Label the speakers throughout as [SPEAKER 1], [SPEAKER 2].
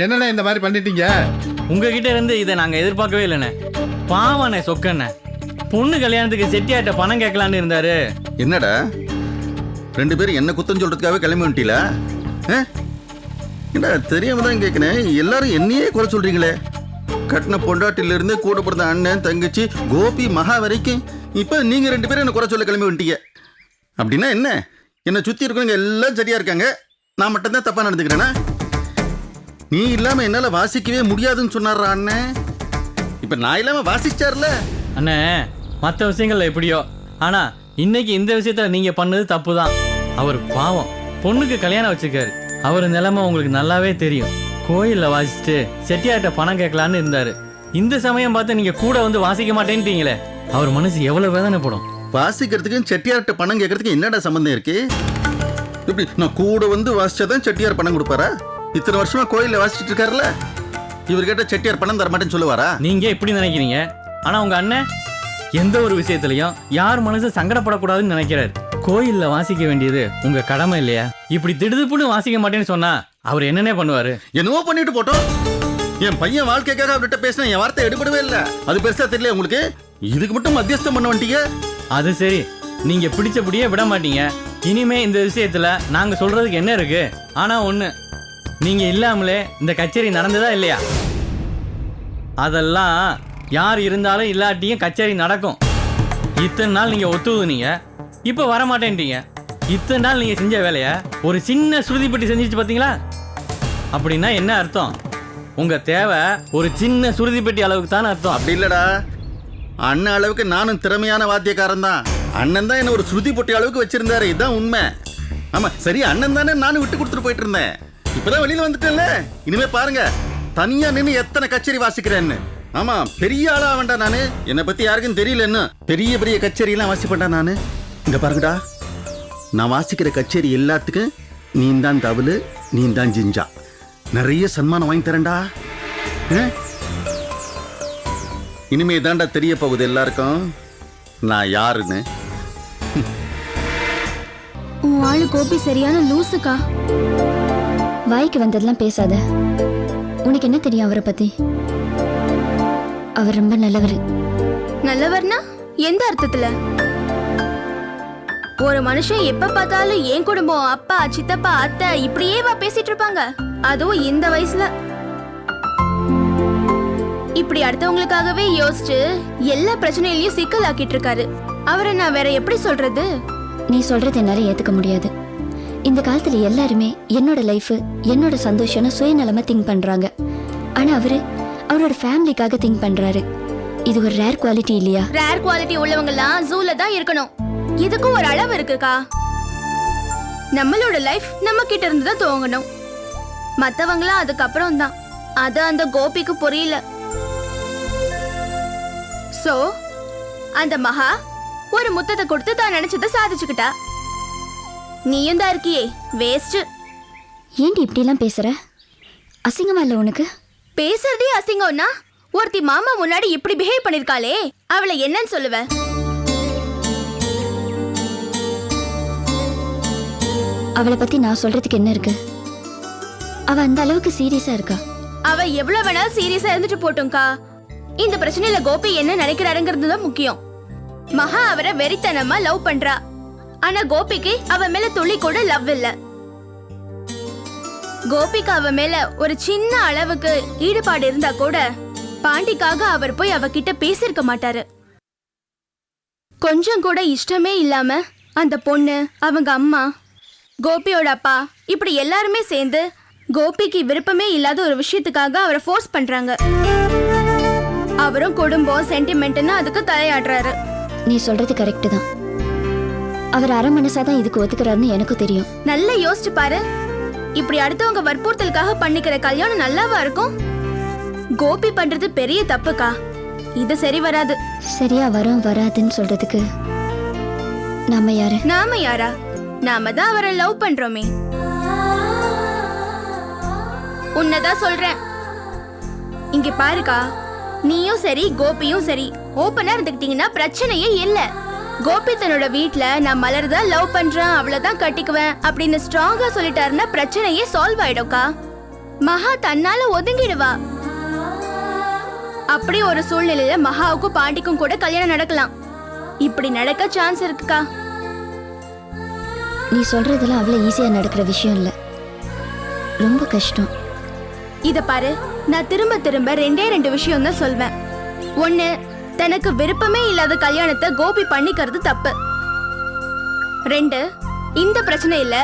[SPEAKER 1] என்னண்ணே இந்த மாதிரி பண்ணிட்டீங்க?
[SPEAKER 2] உங்ககிட்ட இருந்து இதை நாங்க எதிர்பார்க்கவே இல்லைண்ணே. பாவண்ணே சொக்கண்ணே, பொண்ணு கல்யாணத்துக்கு செட்டியாட்ட பணம் கேட்கலான்னு இருந்தாரு.
[SPEAKER 3] என்னடா 2 பேரும் என்ன குத்தம் சொல்றதுக்காகவே கிளம்பி வந்துட்டீல? என்ன தெரியாம தான் கேட்கனேன். எல்லாரும் என்னையே குறை சொல்றீங்களே. கட்டின பொண்டாட்டில இருந்து கூட பிறந்த அண்ணன் தங்கச்சி கோபி மகா வரைக்கும் இப்ப நீங்க 2 பேரும் என்ன குறை சொல்ல கிளம்பி வந்துட்டீங்க. அப்படின்னா என்ன? என்னை சுத்தி இருக்கவங்க எல்லாம் சரியா இருக்காங்க, நான் மட்டும்தான் தப்பா நடந்துக்கிறேன்னா? நீ இல்லாம என்னால வாசிக்கவே முடியாதுன்னு சொன்னாரா அண்ணன்? இப்ப நான் இல்லாம வாசிச்சார்ல
[SPEAKER 2] அண்ணே. மற்ற விஷயங்கள்ல எப்படியோ, ஆனா இன்னைக்கு இந்த விஷயத்துல நீங்க பண்ணது தப்பு தான். அவர் பாவம் பொண்ணுக்கு கல்யாணம் வச்சிருக்காரு. அவர் நிலைமை உங்களுக்கு நல்லாவே தெரியும். கோயில்ல வாசிச்சுட்டு செட்டியார்ட்ட பணம் கேட்கலான்னு இருந்தாரு. இந்த சமயம் பார்த்து நீங்க கூட வந்து வாசிக்க மாட்டேன்ட்டீங்களே, அவர் மனசு எவ்வளவு வேதனைப்படும்.
[SPEAKER 3] வாசிக்கிறதுக்கு செட்டியார்ட்ட பணம் கேட்கறதுக்கு என்னடா சம்பந்தம் இருக்கு? இப்படி நான் கூட வந்து வாசிச்சாதான் செட்டியார் பணம் கொடுப்பாரா? இத்தனை வருஷமா கோயில்ல வாசிச்சுட்டு இருக்காருல்ல, இவர் கேட்ட செட்டியார் பணம் தர மாட்டேன்னு சொல்லுவாரா?
[SPEAKER 2] நீங்க இப்படி நினைக்கிறீங்க, ஆனா உங்க அண்ணன் எந்த ஒரு விஷயத்திலையும் யார் மனசு சங்கடப்படக்கூடாதுன்னு நினைக்கிறாரு. கோயில்ல வாசிக்க வேண்டியது உங்க கடமை இல்லையா? இப்படி திடுதுப்புன்னு வாசிக்க மாட்டேன்னு சொன்னா அவர் என்னென்ன பண்ணுவாரு?
[SPEAKER 3] என்னவோ பண்ணிட்டு போட்டோம். என் பையன் வாழ்க்கைக்காக அவர்கிட்ட பேசின என் வார்த்தை எடுபடவே இல்லை. அது பெருசா தெரியல உங்களுக்கு? இதுக்கு மட்டும் மத்தியஸ்தம் பண்ண வந்துட்டீங்க.
[SPEAKER 2] அது சரி, நீங்க பிடிச்சபடியே விட மாட்டீங்க. இனிமே இந்த விஷயத்துல நாங்க சொல்றதுக்கு என்ன இருக்கு? ஆனா ஒண்ணு, நீங்க இல்லாமலே இந்த கச்சேரி நடந்ததா இல்லையா? அதெல்லாம் யார் இருந்தாலும் இல்லாட்டியும் கச்சேரி நடக்கும். இத்தனை நாள் நீங்க ஒத்துவுனீங்க, இப்ப வரமாட்டேன்ட்டீங்க. இத்தனை நாள் நீங்க செஞ்ச வேலைய ஒரு சின்ன ஸ்ருதி பட்டி செஞ்சிச்சு பாத்தீங்களா? அப்படின்னா என்ன அர்த்தம்? உங்க தேவை ஒரு சின்ன சுருதி பெட்டி அளவுக்கு தானே அர்த்தம்.
[SPEAKER 3] அப்படி இல்லடா, அண்ணன் அளவுக்கு நானும் திறமையான வாத்தியக்காரன் தான். அண்ணன் தான் என்ன ஒரு ஸ்ருதி பொட்டி அளவுக்கு வச்சிருந்தாரு, இதுதான் உண்மை. ஆமா சரி, அண்ணன் தானே நானும் விட்டு கொடுத்துட்டு போயிட்டு இருந்தேன். இப்பதான் வெளியில வந்துட்டேன்ல, இனிமே பாருங்க தனியா நின்று எத்தனை கச்சேரி வாசிக்கிறேன்னு. ஆமா, பெரிய ஆளா வேண்டாம் நானு. என்னை பத்தி யாருக்கும் தெரியல, என்ன பெரிய பெரிய கச்சேரி எல்லாம் வாசிப்பேன்டா நானு. இங்க பாருங்கடா, நான் வாசிக்கிற கச்சேரி எல்லாத்துக்கும் நீ தான் தவளு, நீ தான் ஜிஞ்சா. நிறைய சன்மானம் வாங்கி தரேன்டா. இனிமே தாண்டா தெரிய போகுது எல்லாருக்கும் நான் யாருன்னு.
[SPEAKER 4] உன் ஆளு கோபி சரியான லூசுக்கா. வாய்க்கு வந்ததெல்லாம் பேசாத. உனக்கு என்ன தெரியும் அவரை பத்தி? அவர் ரொம்ப நல்லவர். நல்லவர்னா எந்த அர்த்தத்துல? ஒரு மனுஷன் எப்ப பார்த்தாலும் என் குடும்பம், அப்பா, சித்தப்பா, அத்தை இப்படியே பேசிட்டு இருப்பாங்க. அதுவும் இந்த வயசுல. இப்படி அடுத்தவங்களுக்காகவே யோசிச்சு எல்லா பிரச்சனையிலயும் சிக்கலாக்கிட்டு இருக்காரு. அவரை நான் வேற எப்படி சொல்றது? நீ சொல்றது என்னால ஏத்துக்க முடியாது. இந்த காலத்துல எல்லாருமே என்னோட லைஃப், என்னோட சந்தோஷம்னு சுயநலமா திங்க் பண்றாங்க. ஆனா அவரோட ஃபேமிலிக்காக திங்க் பண்றாரு. இது ஒரு ரேர் குவாலிட்டி இல்லையா? ரேர் குவாலிட்டி உள்ளவங்க எல்லாம் ஜூல தான் இருக்கணும். இதுக்கும் ஒரு அளவு இருக்குக்கா. நம்மளோட லைஃப் நம்ம கிட்ட இருந்து தான் துவங்கணும். மத்தவங்களா அதுக்கப்புறம் தான். அது அந்த கோபிக்கு புரியல. சோ அந்த மகா ஒரு முத்தத்தை கொடுத்து தான் நினைச்சதை சாதிச்சுக்கிட்டா. நீயும் தான் இருக்கியே, வேஸ்ட். ஏண்டி இப்படி எல்லாம் பேசுற? அசிங்கமா இல்ல உனக்கு? பேசுறதே அசிங்கம்னா ஒருத்தி மாமா முன்னாடி இப்படி பிஹேவ் பண்ணிருக்காளே, அவளை என்னன்னு சொல்லுவ? அவளை பத்தி நான் சொல்றதுக்கு என்ன இருக்கு? அவ அந்த அளவுக்கு சீரியஸா இருக்கா. அவ எவ்வளவு வேணாலும் சீரியஸா இருந்துட்டு போட்டும்க்கா. இந்த பிரச்சனையில கோபி என்ன நினைக்கிறாருங்கிறது தான் முக்கியம். மகா அவரை வெறித்தனமா லவ் பண்றா. ஆனா கோபிக்கு அவ மேல துளி கூட லவ் இல்ல. கோபிக்கு அவ மேல ஒரு சின்ன அளவுக்கு ஈடுபாடு இருந்தா கூட பாண்டிக்காக அவர் போய் அவகிட்ட பேசிருக்க மாட்டாரு. கொஞ்சம் கூட இஷ்டமே இல்லாம அந்த பொண்ணு, அவங்க அம்மா, கோபியோட அப்பா இப்படி எல்லாருமே சேர்ந்து கோபிக்கு விருப்பமே இல்லாத ஒரு விஷயத்துக்காக அவரை ஃபோர்ஸ் பண்றாங்க. அவரும் குடும்பம் சென்டிமெண்ட்னு அதுக்கு தலையாடுறாரு. நீ சொல்றது கரெக்ட் தான். அவர் அரை மனசாதான் இதுக்கு ஒத்துக்கிறாருன்னு எனக்கு தெரியும். நல்லா யோசிச்சு பாரு. இப்படி அடுத்தவங்க வற்புறுத்தலுக்காக பண்ணிக்கிற கல்யாணம் நல்லாவா இருக்கும்? கோபி பண்றது பெரிய தப்புக்கா. இது சரி வராது. சரியா வரும் வராதுன்னு சொல்றதுக்கு நாம யாரு? நாம யாரா? நாம தான் அவரை லவ் பண்றோமே. உன்னதான் சொல்றேன். இங்க பாருக்கா, நீயும் சரி கோபியும் சரி ஓப்பனா இருந்துக்கிட்டீங்கன்னா பிரச்சனையே இல்ல. கோபி தன்னோட வீட்ல நான் மலர்தான் லவ் பண்றேன், அவளதான் கட்டிக்குவேன் அப்படின்னு ஸ்ட்ராங்கா சொல்லிட்டாருன்னா பிரச்சனையே சால்வ் ஆயிடும்க்கா. மகா தன்னால ஒதுங்கிடுவா. அப்படி ஒரு சூழ்நிலையில மகாவுக்கும் பாண்டிக்கும் கூட கல்யாணம் நடக்கலாம். இப்படி நடக்க சான்ஸ் இருக்குக்கா.
[SPEAKER 1] நீ சொல்றதெல்லாம் அவ்வளவு ஈஸியா நடக்கிற விஷயம் இல்ல, ரொம்ப கஷ்டம்.
[SPEAKER 4] இத பாரு, நான் திரும்ப திரும்ப ரெண்டு விஷயம் தான் சொல்வேன். ஒண்ணு, தனக்கு விருப்பமே இல்லாத கல்யாணத்தை கோபி பண்ணிக்கிறது தப்பு. 2, இந்த பிரச்சனையில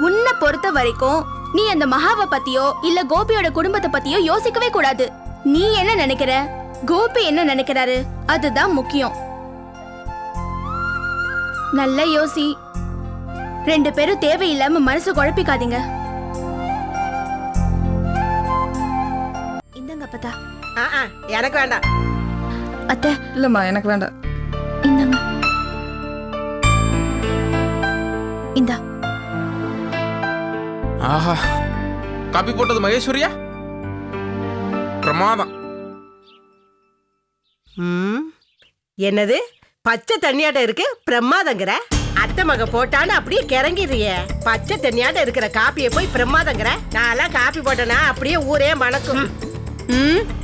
[SPEAKER 4] உன்னை பொறுத்த வரைக்கும் நீ அந்த மகாவை பத்தியோ இல்ல கோபியோட குடும்பத்தை பத்தியோ யோசிக்கவே கூடாது. நீ என்ன நினைக்கிற, கோபி என்ன நினைக்கிறாரு, அதுதான் முக்கியம். நல்ல யோசி. 2 பேரும் தேவையில்லாம மனசு குழப்பிக்காதீங்க. இந்தங்க அப்பதா.
[SPEAKER 5] எனக்கு வேண்டாம்.
[SPEAKER 4] அத்தை.
[SPEAKER 6] இல்லம்மா, எனக்கு வேண்டாம்.
[SPEAKER 4] இந்தங்க. இந்தா.
[SPEAKER 7] ஆஹா, காப்பி போட்டது மகேஸ்வரியா? பிரமாதம்.
[SPEAKER 5] என்னது பச்சை தண்ணியாட்ட இருக்கு பிரமாதங்கிற? அத்தை மக போட்டான்னு அப்படியே கிறங்கிடுறிய. பச்சை தண்ணியாட்ட இருக்கிற காப்பியை போய் பிரமாதங்கிற? நான் காப்பி போட்டேன்னா அப்படியே ஊரே மணக்கும்.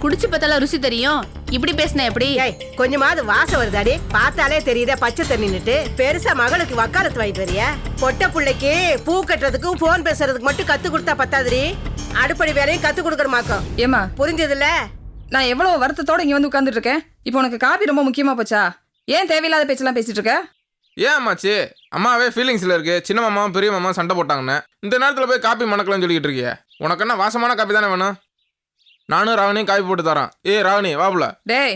[SPEAKER 8] குடிச்சு பார்த்தால ருசி தெரியும். இப்படி பேசின எப்படி?
[SPEAKER 5] கொஞ்சமாவது வாசம் வருதாடி? பார்த்தாலே தெரியுதா பச்சை தண்ணின்னுட்டு. பெருசா மகளுக்கு வக்காலத்து வாங்கிட்டு வரியா? பொட்ட பிள்ளைக்கு பூ கட்டுறதுக்கும் போன் பேசுறதுக்கு மட்டும் கத்து கொடுத்தா பத்தாதுரி, அடுப்படி வேலையும் கத்து கொடுக்கணுமாக்கும்.
[SPEAKER 6] ஏமா,
[SPEAKER 5] புரிஞ்சதுல?
[SPEAKER 6] நான் எவ்வளவு வருத்தத்தோட இங்க வந்து உட்கார்ந்துட்டு இருக்கேன். இப்போ உனக்கு காபி ரொம்ப முக்கியமா போச்சா? ஏன் தேவையில்லாத பேச்செல்லாம் பேசிட்டு இருக்க?
[SPEAKER 7] ஏன் அம்மாச்சி, அம்மாவே ஃபீலிங்ஸ்ல இருக்கு. சின்ன மாமாவும் பெரிய மாமாவும் சண்டை போட்டாங்கன்னு இந்த நேரத்துல போய் காப்பி மணக்கலாம்னு சொல்லிக்கிட்டு இருக்கிய. உனக்கு என்ன வாசமான காப்பி தானே வேணும்? நானும் ராவணியும் காப்பி போட்டு தரேன். ஏ ராவணி வாபுல.
[SPEAKER 6] டேய்.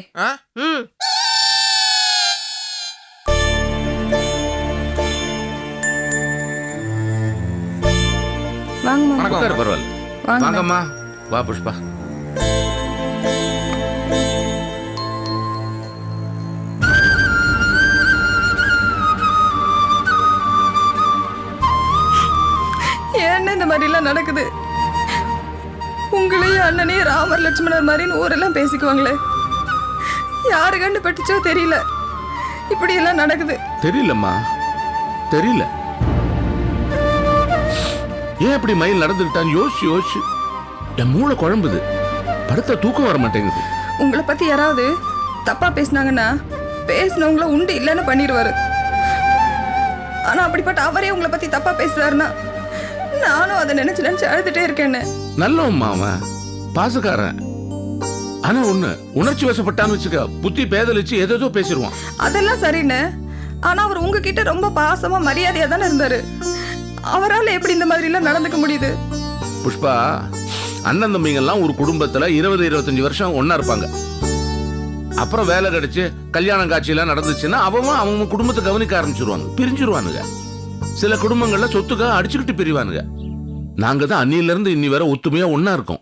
[SPEAKER 6] வாங்கம்மா.
[SPEAKER 7] வணக்கம்.
[SPEAKER 3] பரவாயில்ல,
[SPEAKER 6] வாங்க.
[SPEAKER 3] வாங்கம்மா. வா புஷ்பா.
[SPEAKER 6] ஏன்னு இந்த மாதிரி எல்லாம் நடக்குது? உங்களையும் அண்ணனையும் ராமர் லட்சுமணர் மாதிரின்னு ஊரெல்லாம் பேசிக்குவாங்களே, யாரு கண்டுபட்டுச்சோ தெரியல, இப்படி எல்லாம் நடக்குது.
[SPEAKER 9] தெரியலம்மா, தெரியல. ஏன் இப்படி மயில் நடந்துக்கிட்டான்னு யோசிச்சு என் மூளை குழம்புது. படுத்த தூக்கம் வர மாட்டேங்குது.
[SPEAKER 6] உங்களை பத்தி யாராவது தப்பா பேசினாங்கன்னா பேசினவங்கள உண்டு இல்லைன்னு பண்ணிடுவாரு. ஆனா அப்படிப்பட்ட அவரே உங்களை பத்தி தப்பா பேசுறாருன்னா நானும் அதை நினைச்சு அழுதுட்டே இருக்கேன்னு.
[SPEAKER 9] நல்லவம்மா, அவன் பாசக்காரன். ஆனா ஒண்ணு, உணர்ச்சி வசப்பட்டான்னு வச்சுக்க, புத்தி பேதலிச்சு ஏதோ பேசிடுவான்.
[SPEAKER 6] அதெல்லாம் சரின்னு. ஆனா அவர் உங்ககிட்ட ரொம்ப பாசமா மரியாதையா தானே இருந்தாரு. அவரால் எப்படி இந்த மாதிரி எல்லாம் நடந்துக்க முடியுது?
[SPEAKER 9] புஷ்பா, அண்ணன் தம்பிங்கெல்லாம் ஒரு குடும்பத்துல 20-25 வருஷம் ஒன்னா இருப்பாங்க. அப்புறம் வேலை கிடைச்சு கல்யாணம் காட்சியெல்லாம் நடந்துச்சுன்னா அவங்க குடும்பத்தை கவனிக்க ஆரம்பிச்சிருவாங்க, பிரிஞ்சிருவானுங்க. சில குடும்பங்கள்ல சொத்துக்காக அடிச்சுக்கிட்டு பிரிவானுங்க. நாங்க தான் அன்னியில இருந்து இன்னி வரை ஒத்துமையா ஒன்னா இருக்கோம்.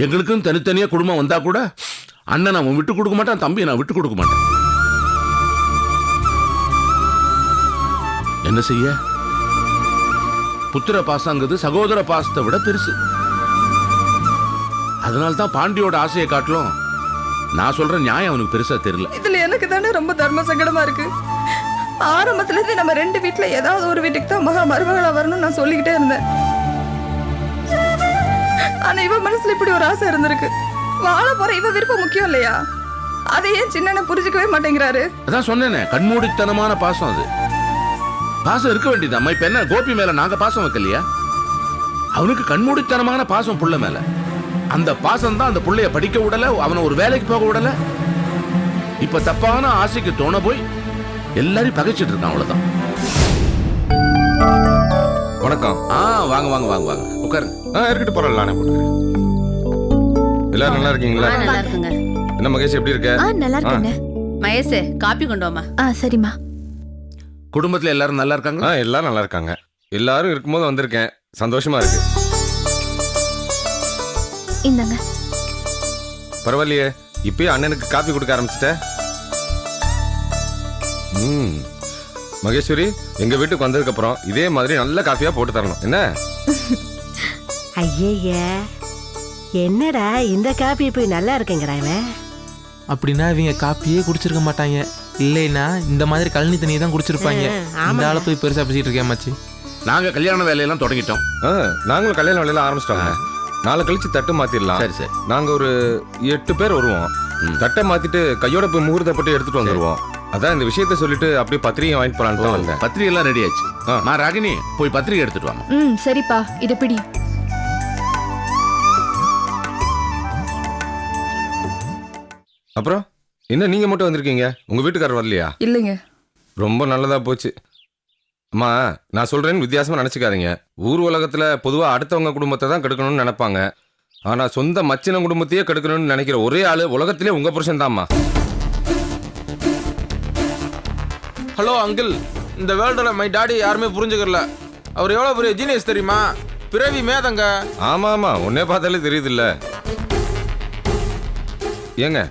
[SPEAKER 9] எங்களுக்கும் தனித்தனியா குடும்பம் வந்தா கூட அண்ணன் அவன் விட்டு கொடுக்க மாட்டான், தம்பி நான் விட்டு கொடுக்க மாட்டேன். என்ன செய்ய? புத்திர பாசங்கிறது சகோதர பாசத்தை விட பெருசு. அதனால்தான் பாண்டியோட ஆசையை காட்டிலும் நான் சொல்ற நியாயம் அவனுக்கு பெருசா தெரியல.
[SPEAKER 6] இதுல எனக்கு தானே ரொம்ப தர்ம சங்கடமா இருக்கு. ஆரம்பத்துல இருந்து நம்ம 2 வீட்டுல ஏதாவது ஒரு வீட்டுக்கு தான் மகா மருமகளா வரணும்னு நான் சொல்லிக்கிட்டே இருந்தேன். ஆனா இவ மனசுல இப்படி ஒரு ஆசை இருந்திருக்கு. வாழ போற இவ விருப்பம் முக்கியம் இல்லையா? அதை ஏன் சின்ன புரிஞ்சுக்கவே மாட்டேங்கிறாரு?
[SPEAKER 9] அதான் சொன்னேனே, கண்மூடித்தனமான பாசம் அது. பாசம் இருக்க வேண்டியது. இப்ப என்ன கோபி மேல நாங்க பாசம் வைக்கலையா? அவனுக்கு கண்மூடித்தனமான பாசம் புள்ள மேல. அந்த பாசம் தான் அந்த புள்ளைய படிக்க விடல, அவனை ஒரு வேலைக்கு போக விடல. இப்ப தப்பான ஆசைக்கு தோண போய் எல்லாரையும் பகைச்சிட்டு இருக்கான், அவ்வளவுதான்.
[SPEAKER 10] வணக்கம்.
[SPEAKER 9] வாங்க வாங்க வாங்க வாங்க உட்காரு.
[SPEAKER 10] இருக்கட்டும், பரவாயில்ல, நானே போட்டுக்கிறேன். எல்லாரும் நல்லா இருக்கீங்களா?
[SPEAKER 8] நல்லா இருக்குங்க.
[SPEAKER 10] என்ன மகேஷ், எப்படி இருக்க?
[SPEAKER 1] நல்லா இருக்கேங்க.
[SPEAKER 8] மகேஷ், காப்பி கொண்டு வாமா.
[SPEAKER 1] சரிம்மா.
[SPEAKER 9] குடும்பத்துல எல்லாரும் நல்லா இருக்காங்க?
[SPEAKER 10] எல்லாரும் நல்லா இருக்காங்க. எல்லாரும் இருக்கும்போது வந்திருக்கேன், சந்தோஷமா இருக்கு.
[SPEAKER 1] இந்தாங்க.
[SPEAKER 10] பரவாயில்லையே, இப்பயே அண்ணனுக்கு காப்பி கொடுக்க ஆரம்பிச்சிட்ட. மகேஸ்வரி, எங்க வீட்டுக்கு வந்ததுக்கு அப்புறம் இதே மாதிரி நல்ல காஃபியா போட்டு தரணும், என்ன?
[SPEAKER 5] ஐய, என்னடா இந்த காப்பி போய் நல்லா இருக்குங்கிறாங்க.
[SPEAKER 11] அப்படின்னா இவங்க காப்பியே குடிச்சிருக்க மாட்டாங்க. இல்லைன்னா இந்த மாதிரி கழனி தண்ணியை தான் குடிச்சிருப்பாங்க. இந்த ஆளை போய் பெருசா பேசிட்டு இருக்கேன் மச்சி.
[SPEAKER 9] நாங்க கல்யாண வேலையெல்லாம் தொடங்கிட்டோம்.
[SPEAKER 10] நாங்களும் கல்யாண வேலையெல்லாம் ஆரம்பிச்சிட்டோங்க. நாளை கழிச்சு தட்டு மாத்திரலாம்.
[SPEAKER 9] சரி சரி.
[SPEAKER 10] நாங்க ஒரு 8 பேர் வருவோம். தட்டை மாத்திட்டு கையோட போய் முகூர்த்தப்பட்டு எடுத்துட்டு வந்துருவோம். அதான் இந்த விஷயத்த சொல்லிட்டு அப்படியே பத்திரிகை வாங்கிட்டு போலான்னு தான் வந்தேன்.
[SPEAKER 9] பத்திரிகை எல்லாம் ரெடி ஆச்சு. மா ராகினி போய் பத்திரிகை எடுத்துட்டு வாங்க.
[SPEAKER 1] ம் சரிப்பா, இது பிடி.
[SPEAKER 10] அப்புறம் என்ன நீங்க மட்டும் வந்திருக்கீங்க, உங்க வீட்டுக்காரர் வரலையா?
[SPEAKER 6] இல்லைங்க.
[SPEAKER 10] ரொம்ப நல்லதா போச்சு. அம்மா நான் சொல்றேன்னு வித்தியாசமா நினைச்சுக்காதீங்க. ஊர் உலகத்துல பொதுவா அடுத்தவங்க குடும்பத்தை தான் கெடுக்கணும்னு நினைப்பாங்க. ஆனா சொந்த மச்சின குடும்பத்தையே கெடுக்கணும்னு நினைக்கிற ஒரே ஆளு உலகத்திலே உங்க புருஷன் தான்மா.
[SPEAKER 7] ஹலோ அங்கிள், இந்த வேர்ல்டில் மை டாடி யாருமே புரிஞ்சுக்கல. அவர் எவ்வளோ பெரிய ஜீனியஸ் தெரியுமா? பிறவி மேதங்க.
[SPEAKER 10] ஆமா ஆமா, உன்னே பார்த்தாலே தெரியுதுல்ல. ஏங்க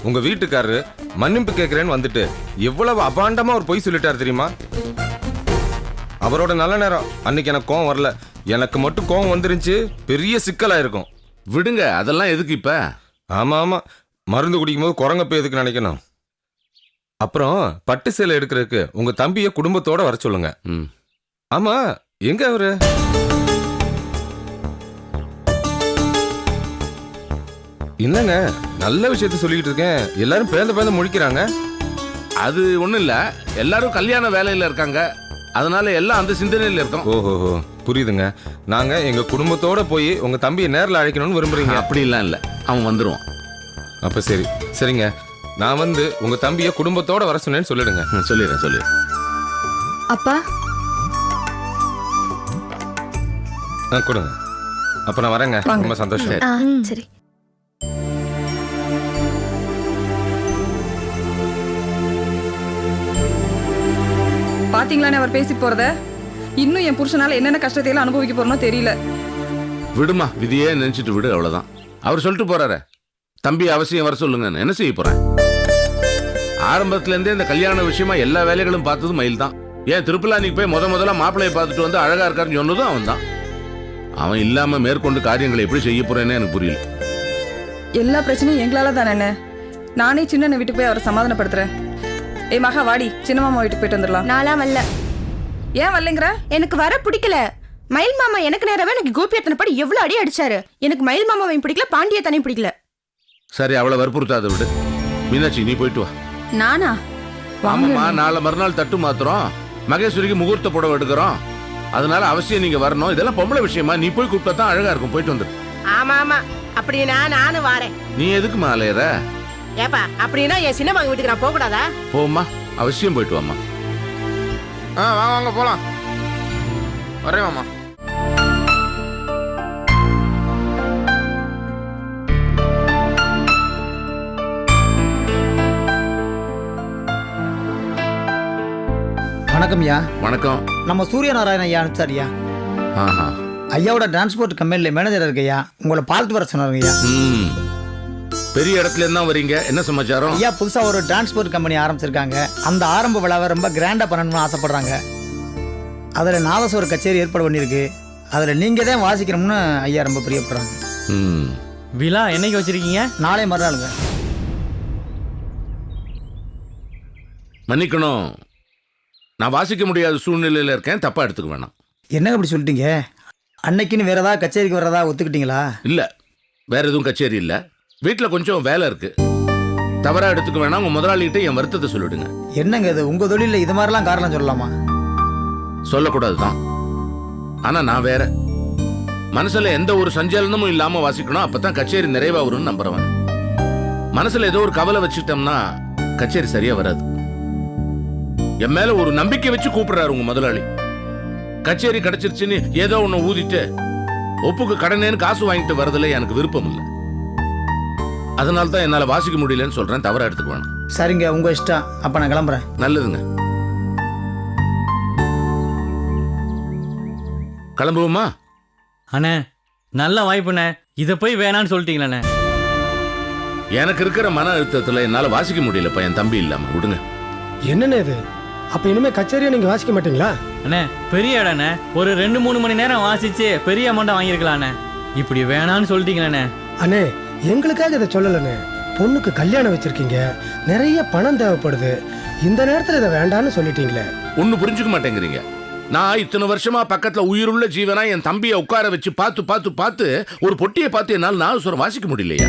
[SPEAKER 10] உங்க வீட்டுக்காரரு மன்னிப்பு கேட்கிறேன்னு வந்துட்டு எவ்வளவு அபாண்டமா ஒரு பொய் சொல்லிட்டாரு தெரியுமா? அவரோட நல்ல நேரம் அன்னைக்கு எனக்கு கோவம் வரல. எனக்கு மட்டும் கோவம் வந்துருந்துச்சு, பெரிய சிக்கலாயிருக்கும்.
[SPEAKER 9] விடுங்க, அதெல்லாம் எதுக்கு இப்ப?
[SPEAKER 10] ஆமா ஆமா, மருந்து குடிக்கும் போது குரங்க போய் எதுக்கு நினைக்கணும். அப்புறம் பட்டு சேலை எடுக்கிறதுக்கு உங்க தம்பியை குடும்பத்தோட வர சொல்லுங்க. ஆமா, எங்க அவரு? என்னங்க நல்ல விஷயத்த சொல்லிக்கிட்டு இருக்கேன், எல்லாரும் பேந்த பேந்த முழிக்கிறாங்க.
[SPEAKER 9] அது ஒண்ணும் இல்ல, எல்லாரும் கல்யாண வேலையில இருக்காங்க, அதனால எல்லாம் அந்த சிந்தனையில இருக்கோம்.
[SPEAKER 10] ஓஹோ புரியுதுங்க. நாங்க எங்க குடும்பத்தோட போய் உங்க தம்பியை நேரில் அழைக்கணும்னு விரும்புறீங்க.
[SPEAKER 9] அப்படிலாம் இல்ல, அவன் வந்துருவான்.
[SPEAKER 10] அப்ப சரி சரிங்க, நான் வந்து உங்க தம்பியை குடும்பத்தோட வர சொன்னேன்னு சொல்லிடுங்க.
[SPEAKER 9] சொல்லிடுறேன்.
[SPEAKER 1] அப்பா
[SPEAKER 10] கொடுங்க. அப்ப நான் வரேங்க. ரொம்ப சந்தோஷம்.
[SPEAKER 1] ஆ சரி.
[SPEAKER 6] பாத்தீங்களானே அவர் பேசி போறத? இன்னும் என் புருஷனால என்னென்ன கஷ்டத்தை எல்லாம் அனுபவிக்க போறனோ தெரியல.
[SPEAKER 9] விடுமா, விதியே நினைச்சிட்டு விடு, அவ்வளவுதான். அவர் சொல்லிட்டு போறாரு, தம்பி அவசியம் வர சொல்லுங்க. என்ன செய்ய போறேன்? ஆரம்பத்துல இருந்தே இந்த கல்யாண விஷயமா எல்லா வேலைகளும் பார்த்தது மயில் தான். ஏன் திருப்பலானிக்கு போய் முதல்ல மாப்பிள்ளையை பார்த்துட்டு வந்து அழகா இருக்காருன்னு சொன்னதும் அவன் தான். அவன் இல்லாம மேற்கொண்டு காரியங்களை எப்படி செய்ய போறேன்னு எனக்கு புரியல.
[SPEAKER 6] எல்லா பிரச்சனையும் எங்களால தானே. நானே சின்ன வீட்டுக்கு போய் அவரை சமாதானப்படுத்துறேன். ஏய் மகா, வாடி, சின்ன மாமா வீட்டுக்கு போயிட்டு வந்துடலாம்.
[SPEAKER 4] நான்லாம் வரல.
[SPEAKER 6] ஏன் வரலைங்கிற?
[SPEAKER 4] எனக்கு வர பிடிக்கல. மயில் மாமா எனக்கு நேரவே எனக்கு கோபி அத்தனை படி எவ்வளவு அடி அடிச்சாரு. எனக்கு மயில் மாமாவையும் பிடிக்கல, பாண்டியத்தனையும் பிடிக்கல. சரி,
[SPEAKER 9] அவளை வற்புறுத்தாத விடு. மீனாட்சி, நீ போயிட்டு வா.
[SPEAKER 4] நானா?
[SPEAKER 9] ஆமாம்மா, நாளை மறுநாள் தட்டு மாத்துறோம், மகேஸ்வரிக்கு முகூர்த்த புடவை எடுக்கிறோம். அதனால அவசியம் நீங்க வரணும். இதெல்லாம் பொம்பளை விஷயமா, நீ போய் கூப்பிட்டா தான் அழகா இருக்கும். போயிட்டு வந்துரு.
[SPEAKER 5] ஆமா ஆமா, அப்படின்னா நானும் வரேன்.
[SPEAKER 9] நீ எதுக்குமா அலையற?
[SPEAKER 5] ஏப்பா, அப்படின்னா என் சின்ன மகன் வீட்டுக்கு நான் போக கூடாதா?
[SPEAKER 9] போம்மா, அவசியம் போயிட்டு வாமா.
[SPEAKER 7] வாங்க வாங்க போலாம். வரேன் மாமா.
[SPEAKER 12] வணக்கம் ஐயா.
[SPEAKER 9] வணக்கம்.
[SPEAKER 12] நம்ம சூரியநாராயண ஐயா அனுப்பிச்சாரியா?
[SPEAKER 9] ஆஹா,
[SPEAKER 12] ஐயாவோட டிரான்ஸ்போர்ட் கம்பெனியில் மேனேஜர் இருக்கு ஐயா. உங்களை பார்த்து வர சொன்னாருங்க ஐயா.
[SPEAKER 9] பெரிய இடத்துல இருந்தா வரீங்க, என்ன சமாச்சாரம்?
[SPEAKER 12] ஐயா, புதுசா ஒரு டிரான்ஸ்போர்ட் கம்பெனி ஆரம்பிச்சிருக்காங்க. அந்த ஆரம்ப விழாவை ரொம்ப கிராண்டா பண்ணணும்னு ஆசைப்படுறாங்க. அதில் நாதஸ்வர கச்சேரி ஏற்பாடு பண்ணியிருக்கு. அதில் நீங்க தான் வாசிக்கணும்னு ஐயா ரொம்ப பிரியப்படுறாங்க.
[SPEAKER 2] விழா என்னைக்கு வச்சிருக்கீங்க?
[SPEAKER 12] நாளை மறுநாளுங்க.
[SPEAKER 9] மன்னிக்கணும், நான் வாசிக்க முடியாத சூழ்நிலையில இருக்கேன், தப்பா எடுத்துக்க வேணாம்.
[SPEAKER 12] என்னங்க அப்படி சொல்லிட்டீங்க? அன்னைக்குன்னு வேற ஏதாவது கச்சேரிக்கு வரதா ஒத்துக்கிட்டீங்களா?
[SPEAKER 9] இல்ல, வேற எதுவும் கச்சேரி இல்ல. வீட்டில் கொஞ்சம் வேலை இருக்கு, தவறா எடுத்துக்க வேணாம். உங்க முதலாளிகிட்ட என் வருத்தத்தை சொல்லிடுங்க.
[SPEAKER 12] என்னங்க இது, உங்க தொழில இது மாதிரிலாம் காரணம் சொல்லலாமா?
[SPEAKER 9] சொல்லக்கூடாதுதான். ஆனா நான் வேற, மனசுல எந்த ஒரு சஞ்சலனமும் இல்லாம வாசிக்கணும், அப்பதான் கச்சேரி நிறைவா வரும்னு நம்புறவன். மனசுல ஏதோ ஒரு கவலை வச்சுட்டோம்னா கச்சேரி சரியா வராது. என் மேல ஒரு நம்பிக்கை வச்சு கூப்பிடுறாரு உங்க முதலாளி. கச்சேரி கிடைச்சிருச்சுன்னு ஏதோ ஒண்ணு ஊதிட்டு ஒப்புக்கு கடனேன்னு காசு வாங்கிட்டு வரதுல எனக்கு விருப்பம் இல்லை. அதனால தான் என்னால வாசிக்க முடியலன்னு சொல்றேன், தவறா எடுத்துக்க வேணாம்.
[SPEAKER 12] சரிங்க, உங்க இஷ்டம். அப்ப நான் கிளம்புறேன்.
[SPEAKER 9] நல்லதுங்க, கிளம்புவோமா?
[SPEAKER 2] அண்ணே, நல்ல வாய்ப்புண்ணே. இதை போய் வேணான்னு சொல்லிட்டீங்களே.
[SPEAKER 9] எனக்கு இருக்கிற மன அழுத்தத்துல என்னால வாசிக்க முடியலப்பா, என் தம்பி இல்லாம. விடுங்க.
[SPEAKER 13] என்னண்ணே இது? அப்ப இனிமே கச்சேரியை நீங்க வாசிக்க மாட்டீங்களா?
[SPEAKER 2] அண்ணே, பெரிய இடண்ணே, ஒரு 2-3 மணி நேரம் வாசிச்சு பெரிய அமௌண்ட்டை வாங்கியிருக்கலாண்ணே. இப்படி வேணான்னு சொல்லிட்டீங்களே.
[SPEAKER 13] அண்ணே, எங்களுக்காக இதை சொல்லலண்ணே. பொண்ணுக்கு கல்யாணம் வச்சிருக்கீங்க, நிறைய பணம் தேவைப்படுது. இந்த நேரத்தில் இதை வேண்டான்னு சொல்லிட்டீங்களே.
[SPEAKER 9] ஒன்னு புரிஞ்சுக்க மாட்டேங்கிறீங்க. நான் இத்தனை வருஷமா பக்கத்துல உயிருள்ள ஜீவனா என் தம்பியை உட்கார வச்சு பார்த்து பார்த்து பார்த்து ஒரு பொட்டியை பார்த்து என்னால் நாதஸ்வரம் வாசிக்க முடியலையா?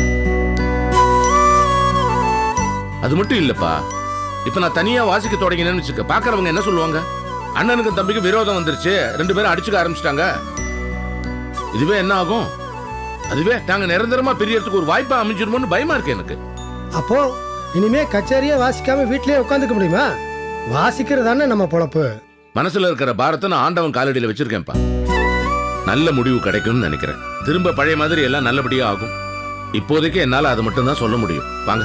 [SPEAKER 9] அது மட்டும் இல்லப்பா, இப்ப நான் தனியா வாசிக்க தொடங்கினேன்னு வச்சுக்க, பாக்குறவங்க என்ன சொல்லுவாங்க? அண்ணனுக்கு தம்பிக்கு விரோதம் வந்துருச்சு, 2 பேரும் அடிச்சுக்க ஆரம்பிச்சிட்டாங்க. இதுவே என்ன ஆகும்? அதுவே நாங்க நிரந்தரமா பிரியறதுக்கு ஒரு வாய்ப்பா அமைஞ்சிருமோன்னு பயமா இருக்கு எனக்கு.
[SPEAKER 13] அப்போ இனிமே கச்சேரியே வாசிக்காம வீட்லயே உட்காந்துக்க முடியுமா? வாசிக்கிறதானே நம்ம பொழப்பு.
[SPEAKER 9] மனசுல இருக்கிற பாரத்தை நான் ஆண்டவன் காலடியில வச்சிருக்கேன்ப்பா. நல்ல முடிவு கிடைக்கும்னு நினைக்கிறேன். திரும்ப பழைய மாதிரி எல்லாம் நல்லபடியா ஆகும். இப்போதைக்கு என்னால அது மட்டும் தான் சொல்ல முடியும். வாங்க.